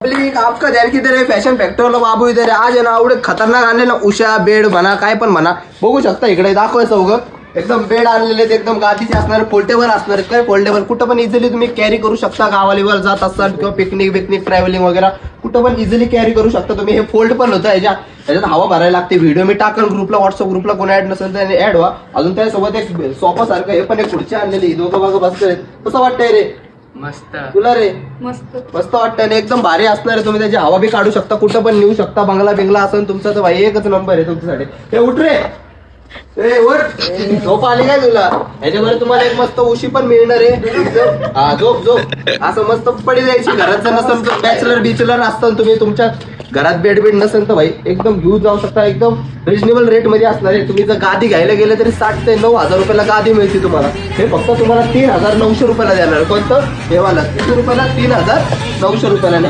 Public आपका ध्यान किधर है? फॅशन फॅक्टरी वाला बाबू इधर आहे. आज आहे ना एवढे खतरनाक आणले ना, उषा बेड म्हणा काय पण म्हणा, बघू शकता इकडे दाखवायचं उगं एकदम बेड आणलेले आहेत, एकदम गादीचे असणार, फोल्डेबल असणार काय, फोल्डेबल कुठं पण इझिली तुम्ही कॅरी करू शकता. गावालीवर जात असाल किंवा पिकनिक ट्रॅव्हलिंग वगैरे कुठं पण इझिली कॅरी करू शकता तुम्ही. हे फोल्ड पण होतं, याच्यात हवा भरायला लागते. व्हिडिओ मी टाकन ग्रुपला, व्हॉट्सअप ग्रुपला, कोणी ऍड नसेल तर ऍड व्हा. अजून त्यासोबत एक सोफा सारखं हे पण एक खुर्ची आणलेली, दोघं बघा बसतोय. कसं वाटतंय रे? मस्त. तुला रे? मस्त मस्त वाटतं आणि एकदम भारी असणार आहे. तुम्ही त्याची हवा बी काढू शकता, कुठं पण नेऊ शकता. बंगला असेल तुमचा तर भाई एकच नंबर आहे तुमच्यासाठी. हे उठ रे, ए उठ, झोप आली काय तुला? ह्याच्यामध्ये तुम्हाला एक मस्त उशी पण मिळणार आहे. हा झोप असं मस्त पडी जायची. घरात जर नसेल बॅचलर असताना तुम्ही, तुमच्या घरात बेड नसेल तर भाई एकदम घेऊन जाऊ शकता. एकदम रिजनेबल रेट मध्ये असणार आहे. तुम्ही जर गादी घ्यायला गेले तरी 7,000 ते 9,000 रुपयाला गादी मिळते तुम्हाला. हे फक्त तुम्हाला 3,900 रुपयाला देणार. कोणतं? हे वाला किती रुपयाला? 3,900 रुपयाला.